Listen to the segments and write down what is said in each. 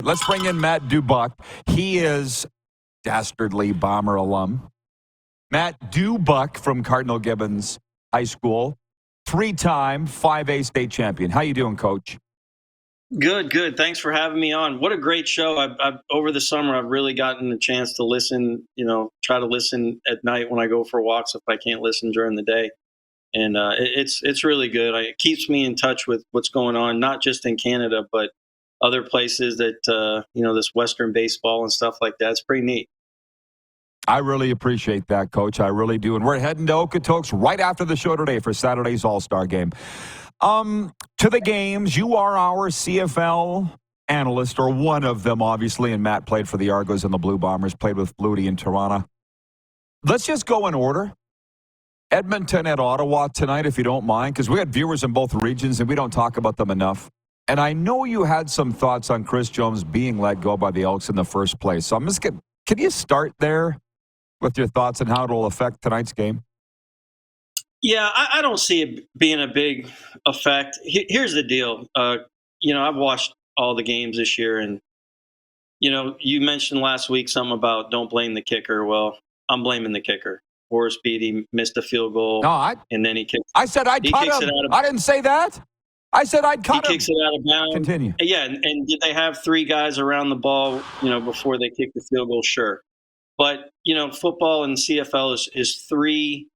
Let's bring in Matt Dubuc. He is dastardly Bomber alum. Matt Dubuc from Cardinal Gibbons High School, 3-time 5A state champion. How you doing, Coach? Good. Thanks for having me on. What a great show. I've over the summer, I've really gotten a chance to listen, try to listen at night when I go for walks if I can't listen during the day. And it's really good. It keeps me in touch with what's going on, not just in Canada, but other places that, this Western baseball and stuff like that. It's pretty neat. I really appreciate that, Coach. I really do. And we're heading to Okotoks right after the show today for Saturday's All-Star Game. To the games, you are our CFL analyst, or one of them, obviously, and Matt played for the Argos and the Blue Bombers, played with Flutie in Toronto. Let's just go in order. Edmonton at Ottawa tonight, if you don't mind, because we got viewers in both regions, and we don't talk about them enough. And I know you had some thoughts on Chris Jones being let go by the Elks in the first place. So I'm just going to, can you start there with your thoughts on how it will affect tonight's game? Yeah, I don't see it being a big effect. Here's the deal. I've watched all the games this year, and, you mentioned last week something about don't blame the kicker. Well, I'm blaming the kicker. Horace Beatty missed a field goal, and then he kicks. I said I'd cut him. I didn't say that. I said I'd cut him. He kicks it out of bounds. Continue. Yeah, and did they have three guys around the ball, before they kicked the field goal? Sure. But, football and CFL is three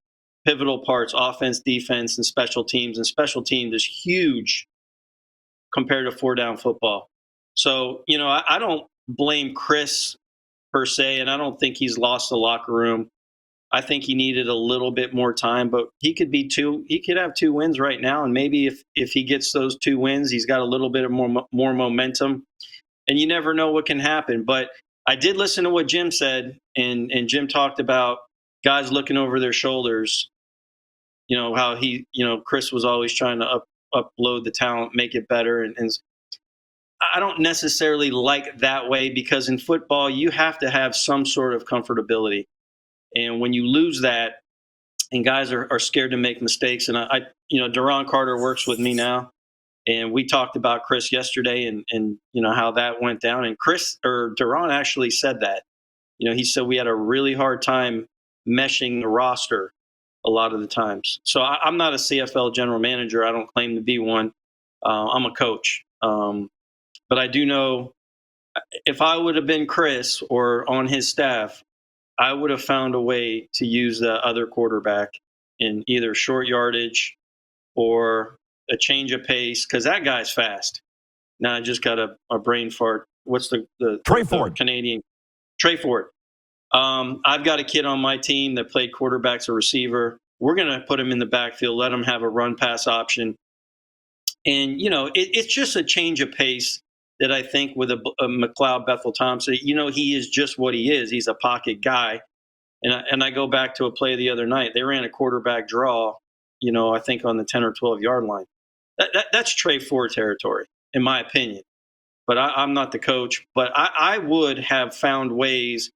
pivotal parts: offense, defense, and special teams. And special teams is huge compared to 4-down football. So, I don't blame Chris per se, and I don't think he's lost the locker room. I think he needed a little bit more time, but he could have 2 wins right now. And maybe if he gets those 2 wins, he's got a little bit of more momentum, and you never know what can happen. But I did listen to what Jim said, and Jim talked about guys looking over their shoulders. How Chris was always trying to upload the talent, make it better. And I don't necessarily like that way, because in football, you have to have some sort of comfortability. And when you lose that, and guys are scared to make mistakes, and Duron Carter works with me now, and we talked about Chris yesterday, and how that went down. And Duron actually said that. He said we had a really hard time meshing the roster a lot of the times. So I'm not a CFL general manager. I don't claim to be one. I'm a coach. But I do know if I would have been Chris or on his staff, I would have found a way to use the other quarterback in either short yardage or a change of pace, because that guy's fast. Now I just got a brain fart. What's the Trey Ford. Canadian? Trey Ford. I've got a kid on my team that played quarterback as a receiver. We're going to put him in the backfield, let him have a run-pass option. And, it's just a change of pace that I think with a McLeod Bethel Thompson, he is just what he is. He's a pocket guy. And I go back to a play the other night. They ran a quarterback draw, I think on the 10 or 12-yard line. That's Trey Ford territory, in my opinion. But I'm not the coach. But I would have found ways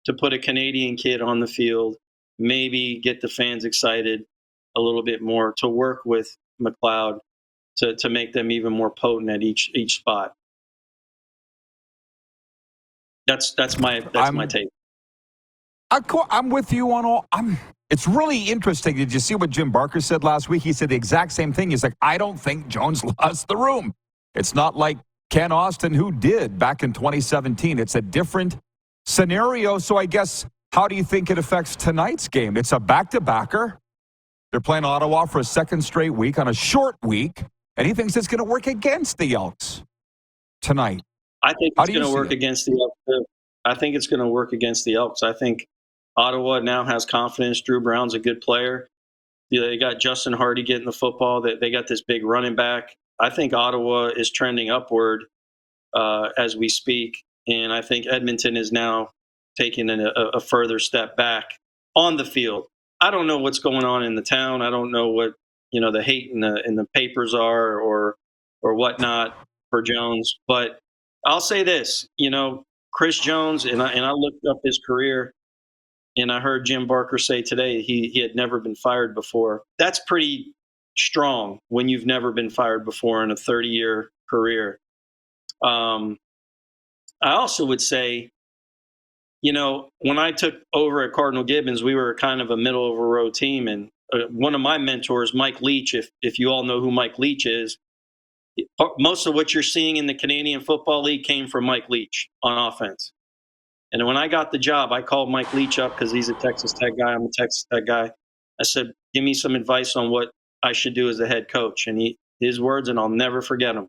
to put a Canadian kid on the field, maybe get the fans excited a little bit more, to work with McLeod to make them even more potent at each spot. That's my take. I'm with you on all. It's really interesting. Did you see what Jim Barker said last week? He said the exact same thing. He's like, I don't think Jones lost the room. It's not like Ken Austin, who did back in 2017. It's a different scenario. So I guess, how do you think it affects tonight's game? It's a back-to-backer. They're playing Ottawa for a second straight week on a short week, and he thinks it's going to work against the Elks tonight. I think it's going to work against the Elks, too. I think it's going to work against the Elks. I think Ottawa now has confidence. Drew Brown's a good player. They got Justin Hardy getting the football. They got this big running back. I think Ottawa is trending upward as we speak, and I think Edmonton is now taking a further step back on the field. I don't know what's going on in the town. I don't know what the hate in the papers are or whatnot for Jones, but I'll say this, Chris Jones, and I looked up his career, and I heard Jim Barker say today he had never been fired before. That's pretty strong when you've never been fired before in a 30-year career. I also would say, when I took over at Cardinal Gibbons, we were kind of a middle of a road team. And one of my mentors, Mike Leach, if you all know who Mike Leach is, most of what you're seeing in the Canadian Football League came from Mike Leach on offense. And when I got the job, I called Mike Leach up because he's a Texas Tech guy. I'm a Texas Tech guy. I said, give me some advice on what I should do as a head coach. And his words, and I'll never forget them: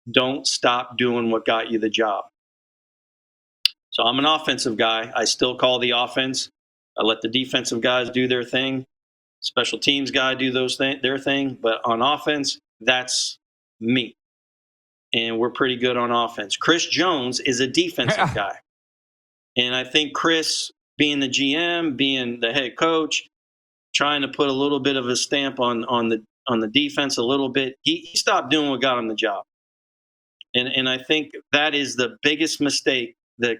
don't stop doing what got you the job. So I'm an offensive guy. I still call the offense. I let the defensive guys do their thing. Special teams guy do their thing. But on offense, that's me. And we're pretty good on offense. Chris Jones is a defensive guy. And I think Chris, being the GM, being the head coach, trying to put a little bit of a stamp on the defense a little bit, he stopped doing what got him the job. And I think that is the biggest mistake that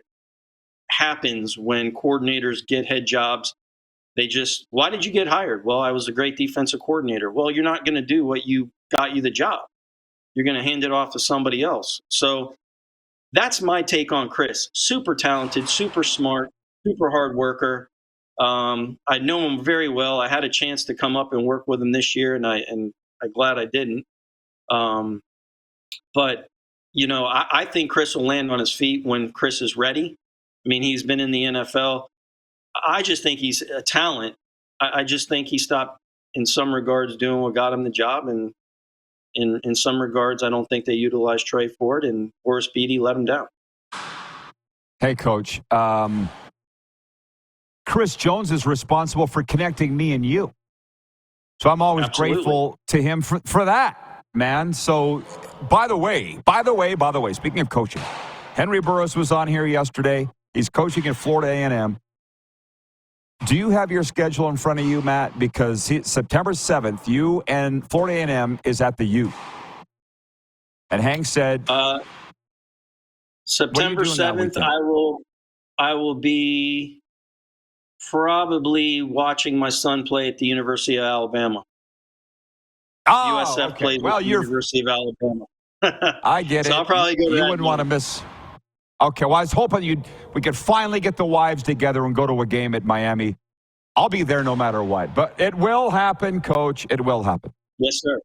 happens when coordinators get head jobs. Why did you get hired? Well, I was a great defensive coordinator. Well, you're not going to do what got you the job. You're going to hand it off to somebody else. So that's my take on Chris. Super talented, super smart, super hard worker. I know him very well. I had a chance to come up and work with him this year, and I'm glad I didn't. But I think Chris will land on his feet when Chris is ready. I mean, he's been in the NFL. I just think he's a talent. I just think he stopped, in some regards, doing what got him the job, and in some regards, I don't think they utilized Trey Ford, and Horace Beatty let him down. Hey, Coach. Chris Jones is responsible for connecting me and you. So I'm always grateful to him for that, man. So, by the way, speaking of coaching, Henry Burris was on here yesterday. He's coaching at Florida A&M. Do you have your schedule in front of you, Matt? Because September 7th, you and Florida A&M is at the U. And Hank said, September 7th, I will be probably watching my son play at the University of Alabama. USF plays at the University of Alabama. I get it. So I'll probably go to You that wouldn't want to miss. Okay, well, I was hoping we could finally get the wives together and go to a game at Miami. I'll be there no matter what. But it will happen, Coach. It will happen. Yes, sir.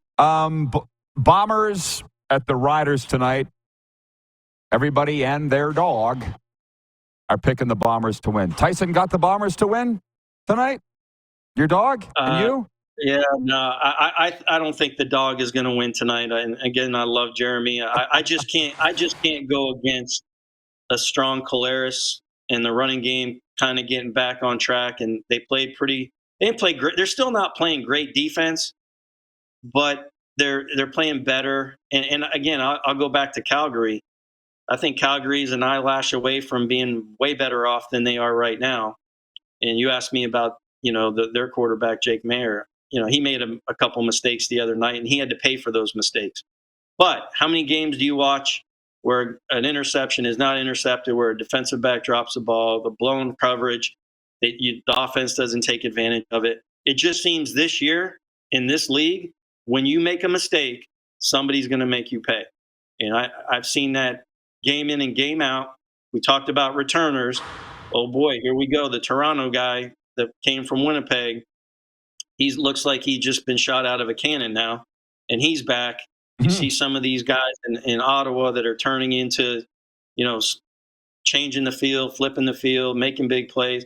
Bombers at the Riders tonight. Everybody and their dog are picking the Bombers to win. Tyson got the Bombers to win tonight? Your dog and you? Yeah, no, I don't think the dog is going to win tonight. And again, I love Jeremy. I just can't go against a strong Caleres and the running game kind of getting back on track. And they didn't play great. They're still not playing great defense, but they're playing better. And again, I'll go back to Calgary. I think Calgary's an eyelash away from being way better off than they are right now. And you asked me about, their quarterback, Jake Mayer. He made a couple mistakes the other night, and he had to pay for those mistakes. But how many games do you watch where an interception is not intercepted, where a defensive back drops the ball, the blown coverage, the offense doesn't take advantage of it? It just seems this year in this league, when you make a mistake, somebody's going to make you pay. And I've seen that game in and game out. We talked about returners. Oh, boy, here we go. The Toronto guy that came from Winnipeg, he looks like he's just been shot out of a cannon now, and he's back. You see some of these guys in Ottawa that are turning into, changing the field, flipping the field, making big plays.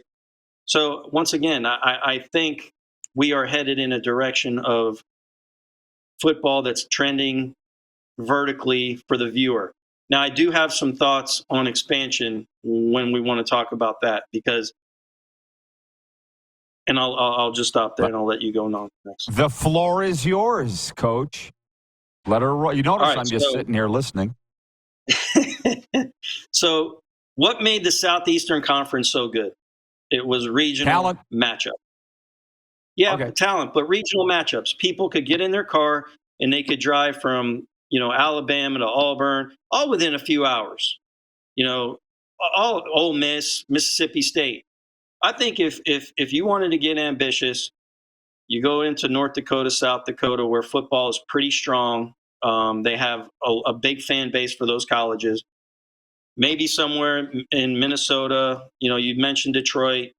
So once again, I think we are headed in a direction of football that's trending vertically for the viewer. Now, I do have some thoughts on expansion when we want to talk about that, and I'll just stop there and I'll let you go on next. The floor is yours, Coach. Let her roll. You notice I'm just sitting here listening. So what made the Southeastern Conference so good? It was regional matchup. Yeah, okay. Talent, but regional matchups. People could get in their car and they could drive from, Alabama to Auburn, all within a few hours. All Ole Miss, Mississippi State. I think if you wanted to get ambitious, you go into North Dakota, South Dakota, where football is pretty strong. They have a big fan base for those colleges. maybe somewhere in Minnesota. You mentioned Detroit,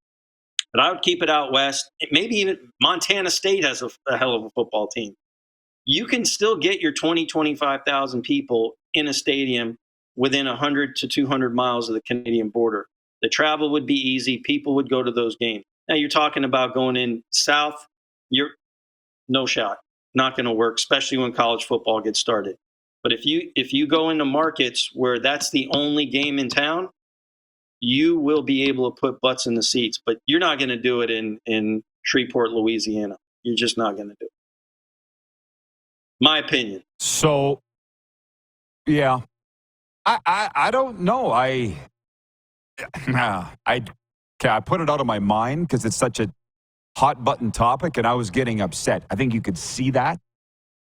but I would keep it out west. Maybe even Montana State has a hell of a football team. You can still get your 20, 25,000 people in a stadium within 100 to 200 miles of the Canadian border. The travel would be easy. People would go to those games. Now you're talking about going in south. You're no shot. Not going to work, especially when college football gets started. But if you go into markets where that's the only game in town, you will be able to put butts in the seats. But you're not going to do it in Shreveport, Louisiana. You're just not going to do it. My opinion. So, yeah, I don't know. I put it out of my mind because it's such a hot button topic, and I was getting upset. I think you could see that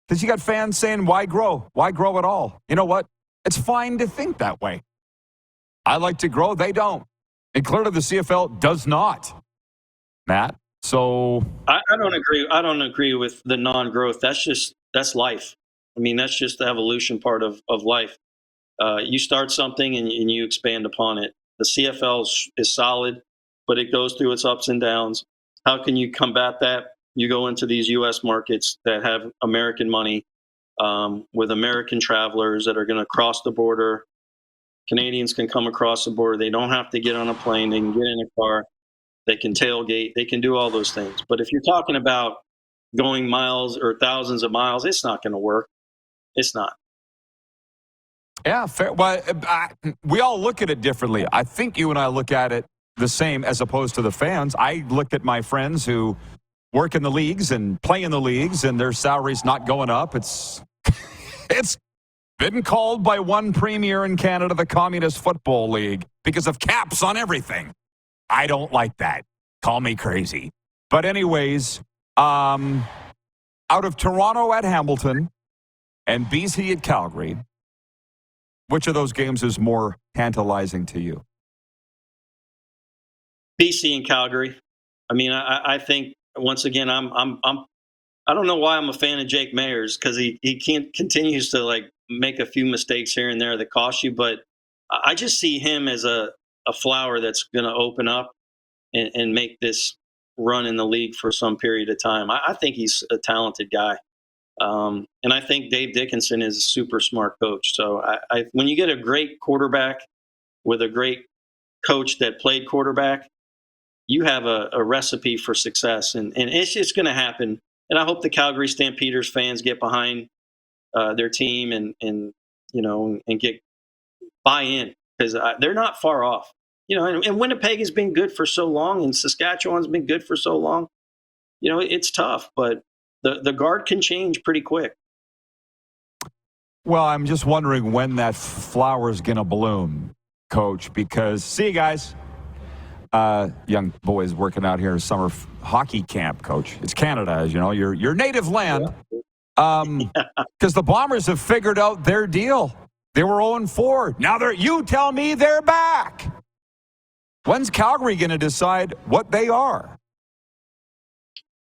because you got fans saying, "Why grow? Why grow at all?" You know what? It's fine to think that way. I like to grow; they don't, and clearly the CFL does not. Matt, so I don't agree. I don't agree with the non-growth. That's life. I mean, that's just the evolution part of life. You start something and you expand upon it. The CFL is solid, but it goes through its ups and downs. How can you combat that? You go into these U.S. markets that have American money, with American travelers that are going to cross the border. Canadians can come across the border. They don't have to get on a plane. They can get in a car. They can tailgate. They can do all those things. But if you're talking about going miles or thousands of miles, it's not going to work. It's not. yeah, fair. Well, we all look at it differently. I think you and I look at it the same as opposed to the fans. I look at my friends who work in the leagues and play in the leagues, and their salaries not going up. It's been called by one premier in Canada the Communist Football League because of caps on everything. I don't like that. Call me crazy. But anyways, out of Toronto at Hamilton and BC at Calgary, which of those games is more tantalizing to you? BC and Calgary. I mean, I think once again, I don't know why I'm a fan of Jake Mayers, because he continues to make a few mistakes here and there that cost you, but I just see him as a flower that's going to open up and make this run in the league for some period of time. I think he's a talented guy. And I think Dave Dickinson is a super smart coach. So when you get a great quarterback with a great coach that played quarterback, you have a recipe for success. And it's just going to happen. And I hope the Calgary Stampeders fans get behind their team and get buy-in, because they're not far off. And Winnipeg has been good for so long, and Saskatchewan's been good for so long. It's tough, but the guard can change pretty quick. Well, I'm just wondering when that flower is going to bloom, Coach, because, see you guys, young boys working out here summer hockey camp, Coach. It's Canada, as you know, your native land. Because the Bombers have figured out their deal. They were 0-4. Now you tell me they're back. When's Calgary going to decide what they are?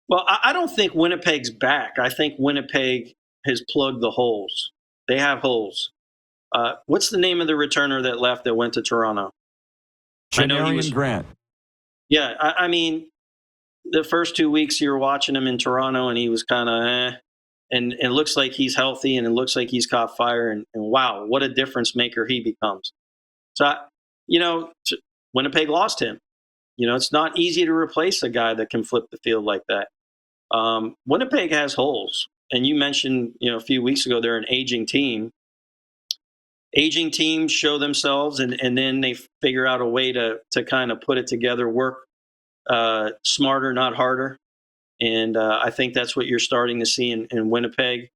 Well, I don't think Winnipeg's back. I think Winnipeg has plugged the holes. They have holes. What's the name of the returner that left that went to Toronto? Janarian Grant. Yeah, I mean, the first 2 weeks you were watching him in Toronto, and he was kind of and it looks like he's healthy, and it looks like he's caught fire, and wow, what a difference maker he becomes. So, Winnipeg lost him. It's not easy to replace a guy that can flip the field like that. Winnipeg has holes. And you mentioned, a few weeks ago, they're an aging team. Aging teams show themselves, and then they figure out a way to kind of put it together, work smarter, not harder. And I think that's what you're starting to see in Winnipeg.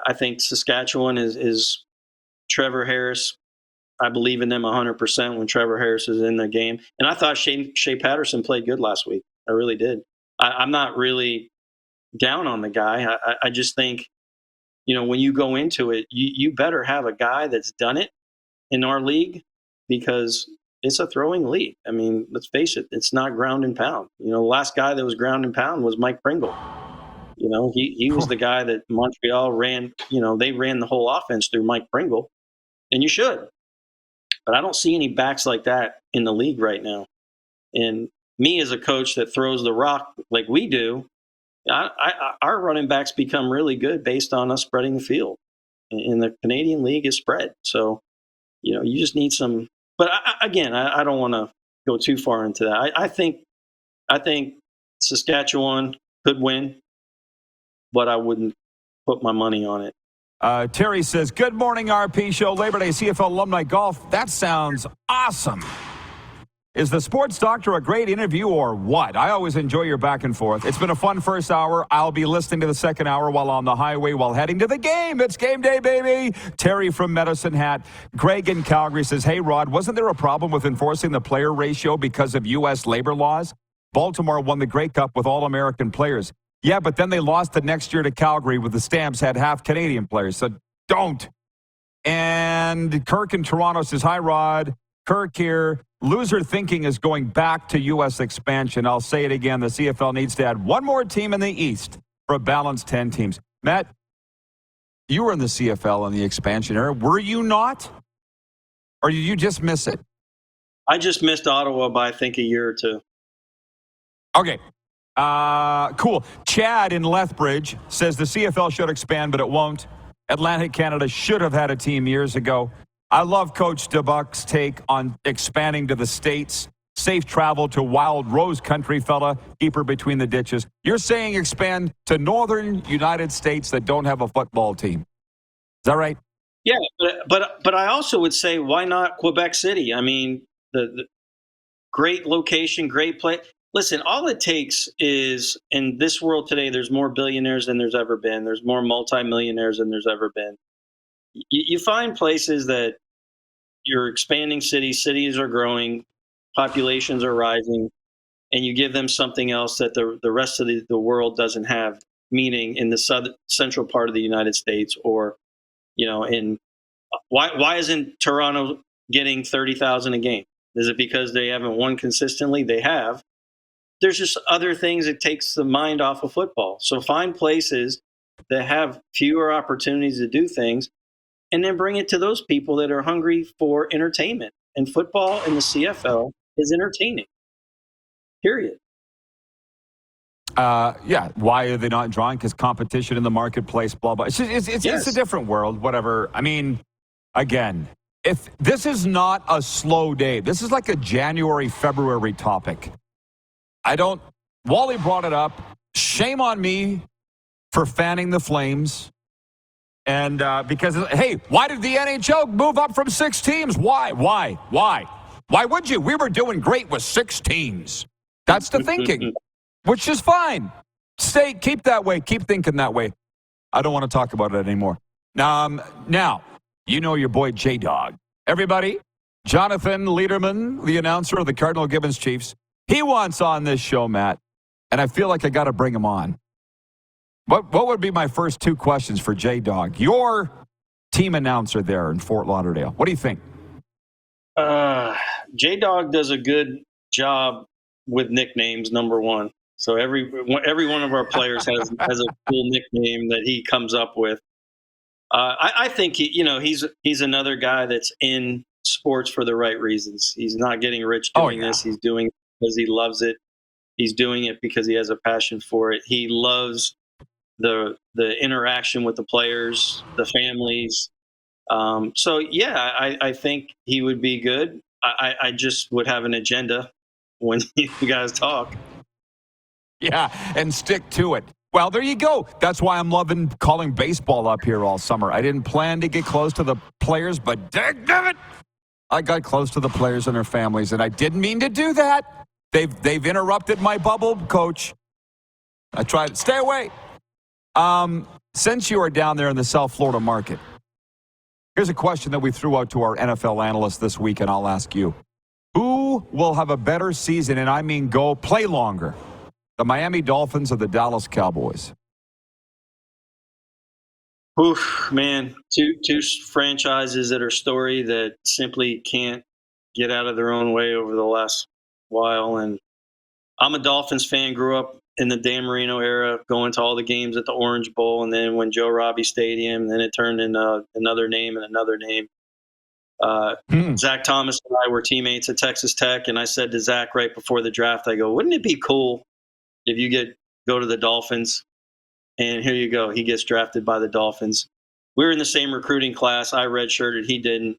I think Saskatchewan is Trevor Harris. I believe in them 100% when Trevor Harris is in the game. And I thought Shea Pedersen played good last week. I really did. I'm not really down on the guy. I just think, when you go into it, you better have a guy that's done it in our league, because it's a throwing league. I mean, let's face it, it's not ground and pound. The last guy that was ground and pound was Mike Pringle. He was the guy that Montreal ran, they ran the whole offense through Mike Pringle, and you should. But I don't see any backs like that in the league right now. And me as a coach that throws the rock like we do, our running backs become really good based on us spreading the field. And the Canadian League is spread. So, you just need some. But I don't want to go too far into that. I think Saskatchewan could win, but I wouldn't put my money on it. Terry says, good morning, RP Show, Labor Day CFL Alumni Golf. That sounds awesome. Is the sports doctor a great interview or what? I always enjoy your back and forth. It's been a fun first hour. I'll be listening to the second hour while on the highway while heading to the game. It's game day, baby. Terry from Medicine Hat. Greg in Calgary says, hey, Rod, wasn't there a problem with enforcing the player ratio because of U.S. labor laws? Baltimore won the Grey Cup with all-American players. Yeah, but then they lost the next year to Calgary with the Stamps had half Canadian players. So don't. And Kirk in Toronto says, hi, Rod. Kirk here. Loser thinking is going back to U.S. expansion. I'll say it again. The CFL needs to add one more team in the East for a balanced 10 teams. Matt, you were in the CFL in the expansion era. Were you not? Or did you just miss it? I just missed Ottawa by, I think, a year or two. Okay. Cool. Chad in Lethbridge says the CFL should expand, but it won't. Atlantic Canada should have had a team years ago. I love Coach Dubuc's take on expanding to the States. Safe travel to wild rose country, fella. Keep her between the ditches. You're saying expand to northern United States that don't have a football team. Is that right? Yeah, but I also would say, why not Quebec City? I mean, the great location, great play. Listen, all it takes is, in this world today, there's more billionaires than there's ever been. There's more multimillionaires than there's ever been. You find places that you're expanding cities are growing, populations are rising, and you give them something else that the rest of the world doesn't have, meaning in the central part of the United States, or, in why isn't Toronto getting 30,000 a game? Is it because they haven't won consistently? They have. There's just other things that takes the mind off of football. So find places that have fewer opportunities to do things, and then bring it to those people that are hungry for entertainment. And football in the CFL is entertaining. Period. Yeah. Why are they not drawing? Because competition in the marketplace, blah, blah. It's a different world, whatever. I mean, again, if this is not a slow day, this is like a January, February topic. Wally brought it up. Shame on me for fanning the flames. And because, hey, why did the NHL move up from 6 teams? Why? Why would you? We were doing great with 6 teams. That's the thinking, which is fine. Keep that way. Keep thinking that way. I don't want to talk about it anymore. Now, you know your boy J-Dog. Everybody, Jonathan Lederman, the announcer of the Cardinal Gibbons Chiefs, he wants on this show, Matt, and I feel like I got to bring him on. What would be my first 2 questions for J-Dog? Your team announcer there in Fort Lauderdale. What do you think? J-Dog does a good job with nicknames, number one. So every one of our players has a cool nickname that he comes up with. I think he's another guy that's in sports for the right reasons. He's not getting rich doing this. He's doing it because he loves it. He's doing it because he has a passion for it. He loves the interaction with the players, the families. So yeah, I think he would be good. I just would have an agenda when you guys talk. Yeah, and stick to it. Well, there you go. That's why I'm loving calling baseball up here all summer. I didn't plan to get close to the players, but daggum it, I got close to the players and their families, and I didn't mean to do that. They've interrupted my bubble, Coach. I tried to stay away. Since you are down there in the South Florida market, here's a question that we threw out to our NFL analyst this week, and I'll ask you. Who will have a better season, and I mean go play longer, the Miami Dolphins or the Dallas Cowboys? Oof, man, two franchises that are storied that simply can't get out of their own way over the last while. And I'm a Dolphins fan, grew up in the Dan Marino era, going to all the games at the Orange Bowl, and then when Joe Robbie Stadium, then it turned into another name and another name. Zach Thomas and I were teammates at Texas Tech, and I said to Zach right before the draft, I go, wouldn't it be cool if you go to the Dolphins? And here you go. He gets drafted by the Dolphins. We were in the same recruiting class. I redshirted. He didn't.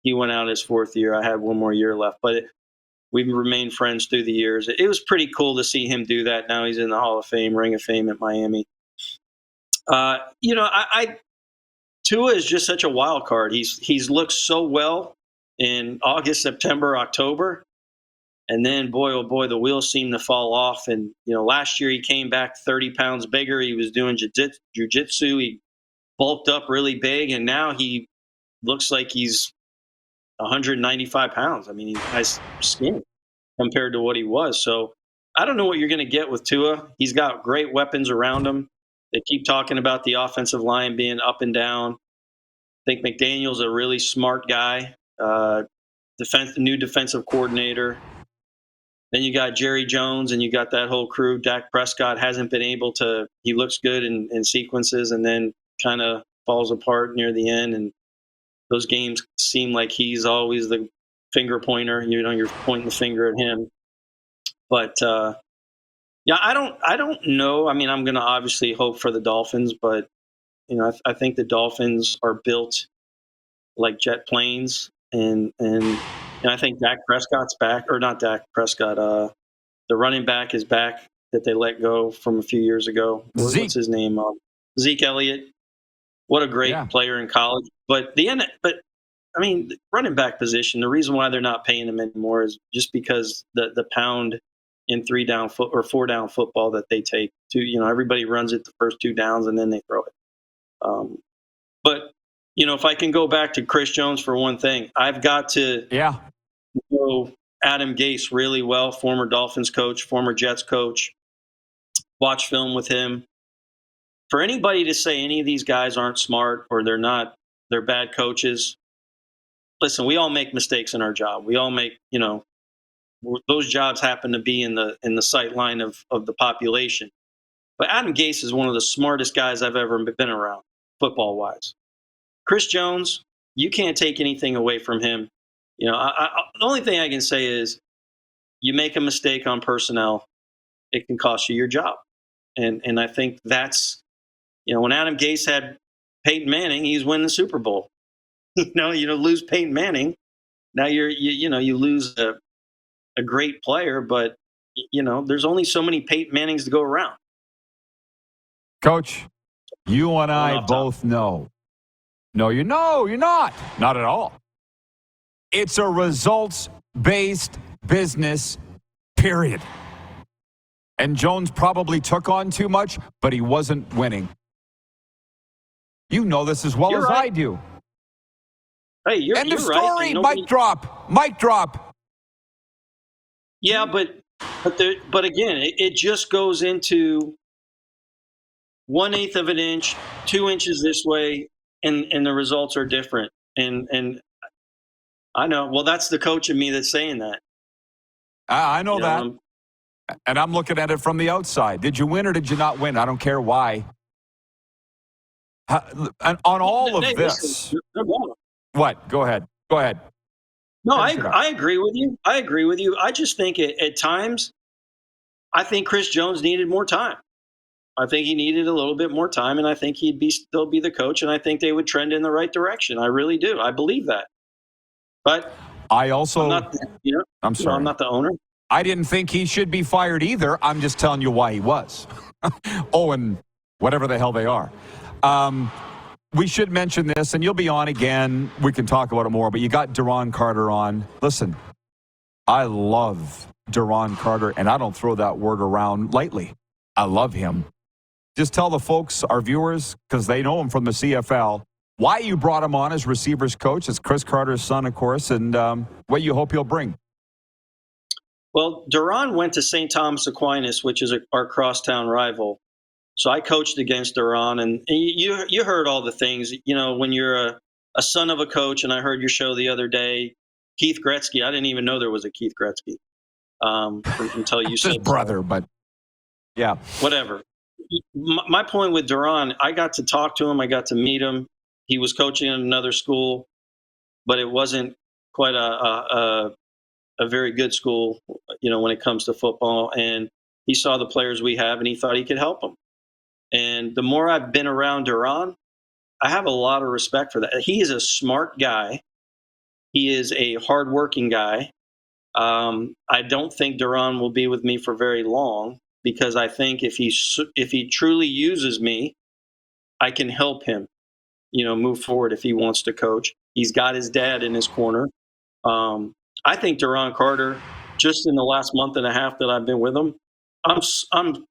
He went out his fourth year. I had one more year left. But we've remained friends through the years. It was pretty cool to see him do that. Now he's in the Hall of Fame, Ring of Fame at Miami. Tua is just such a wild card. He's looked so well in August, September, October. And then, boy, oh boy, the wheels seem to fall off. And, last year he came back 30 pounds bigger. He was doing jiu-jitsu. He bulked up really big. And now he looks like he's 195 pounds. I mean, he has skin compared to what he was. So I don't know what you're going to get with Tua. He's got great weapons around him. They keep talking about the offensive line being up and down. I think McDaniel's a really smart guy, new defensive coordinator. Then you got Jerry Jones, and you got that whole crew. Dak Prescott hasn't been able to – he looks good in sequences and then kind of falls apart near the end. And those games seem like he's always the finger pointer. You're pointing the finger at him. But, I don't know. I mean, I'm going to obviously hope for the Dolphins, but, I think the Dolphins are built like jet planes. And I think Dak Prescott's back, or not Dak Prescott. The running back is back that they let go from a few years ago. What's his name? Zeke Elliott. What a great player in college. But the running back position. The reason why they're not paying him anymore is just because the pound in 3-down or 4-down football that they take. Everybody runs it the first 2 downs and then they throw it. But if I can go back to Chris Jones for one thing, I've got to know Adam Gase really well, former Dolphins coach, former Jets coach, watch film with him. For anybody to say any of these guys aren't smart or they're bad coaches, listen, we all make mistakes in our job. We all make, those jobs happen to be in the sight line of the population. But Adam Gase is one of the smartest guys I've ever been around, football-wise. Chris Jones, you can't take anything away from him. The only thing I can say is you make a mistake on personnel, it can cost you your job. And I think that's, when Adam Gase had Peyton Manning, he's winning the Super Bowl. You lose Peyton Manning, now you lose a great player, but there's only so many Peyton Mannings to go around. Coach, you and I both know. No, you're not. Not at all. It's a results-based business, period. And Jones probably took on too much, but he wasn't winning. You know this as well as right. I do. Hey, you're End of right. story. Mic drop. Mic drop. Yeah, but again, it just goes into 1/8 of an inch, 2 inches this way, and the results are different. And I know. Well, that's the coach in me that's saying that. I know that. And I'm looking at it from the outside. Did you win or did you not win? I don't care why. On all of this. What? Go ahead. No, I agree with you. I just think at times, I think Chris Jones needed more time. I think he needed a little bit more time, and I think he'd still be the coach, and I think they would trend in the right direction. I really do. I believe that. But I also, I'm not the owner. I didn't think he should be fired either. I'm just telling you why he was. And whatever the hell they are. We should mention this, and you'll be on again. We can talk about it more, but you got Duron Carter on. Listen, I love Duron Carter, and I don't throw that word around lightly. I love him. Just tell the folks, our viewers, because they know him from the CFL, why you brought him on as receivers coach. It's Chris Carter's son, of course, and what you hope he'll bring. Well, Duron went to St. Thomas Aquinas, which is our crosstown rival. So I coached against Duron, and you heard all the things. When you're a son of a coach, and I heard your show the other day, Keith Gretzky. I didn't even know there was a Keith Gretzky until you said his brother, but yeah, whatever. My point with Duron, I got to talk to him. I got to meet him. He was coaching at another school. but it wasn't quite a very good school, when it comes to football. And he saw the players we have, and he thought he could help them. And the more I've been around Duron, I have a lot of respect for that. He is a smart guy. He is a hardworking guy. I don't think Duron will be with me for very long, because I think if he truly uses me, I can help him, move forward if he wants to coach. He's got his dad in his corner. I think Duron Carter, just in the last month and a half that I've been with him, I'm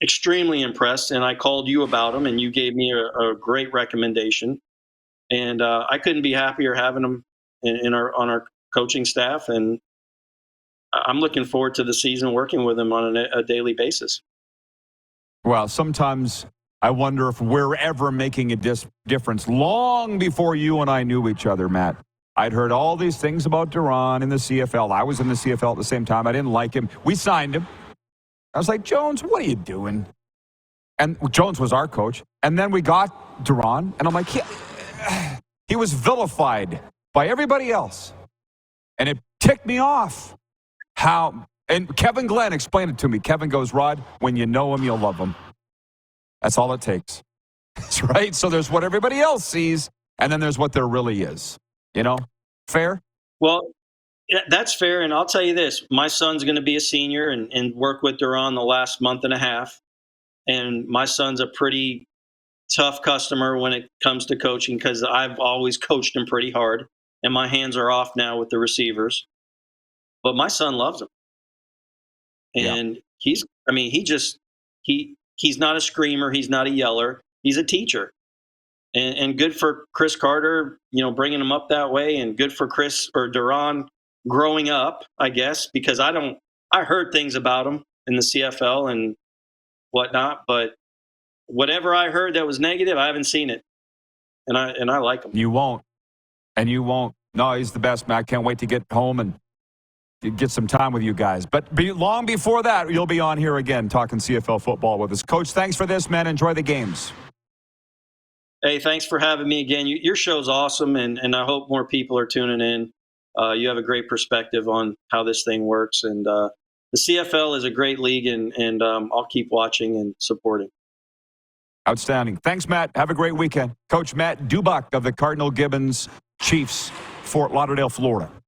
extremely impressed. And I called you about him, and you gave me a great recommendation. And I couldn't be happier having him on our coaching staff. And I'm looking forward to the season, working with him on a daily basis. Well, sometimes I wonder if we're ever making a difference. Long before you and I knew each other, Matt, I'd heard all these things about Duron in the CFL. I was in the CFL at the same time. I didn't like him. We signed him. I was like, Jones, what are you doing? And Jones was our coach. And then we got Duron, and I'm like, he was vilified by everybody else. And it ticked me off. How? And Kevin Glenn explained it to me. Kevin goes, Rod, when you know him, you'll love him. That's all it takes. That's right. So there's what everybody else sees, and then there's what there really is. Fair? Well, yeah, that's fair. And I'll tell you this, my son's going to be a senior and work with Duron the last month and a half. And my son's a pretty tough customer when it comes to coaching, because I've always coached him pretty hard, and my hands are off now with the receivers. But my son loves him. And he's not a screamer. He's not a yeller. He's a teacher. And good for Chris Carter, bringing him up that way, and good for Chris or Duron growing up, I guess, because I heard things about him in the CFL and whatnot, but whatever I heard that was negative, I haven't seen it. And I like him. You won't. And you won't. No, he's the best, man. I can't wait to get home and get some time with you guys. But long before that, you'll be on here again talking CFL football with us. Coach, thanks for this, man. Enjoy the games. Hey, thanks for having me again. Your show's awesome, and I hope more people are tuning in. You have a great perspective on how this thing works. And the CFL is a great league, and I'll keep watching and supporting. Outstanding. Thanks, Matt. Have a great weekend. Coach Matt Dubuc of the Cardinal Gibbons Chiefs, Fort Lauderdale, Florida.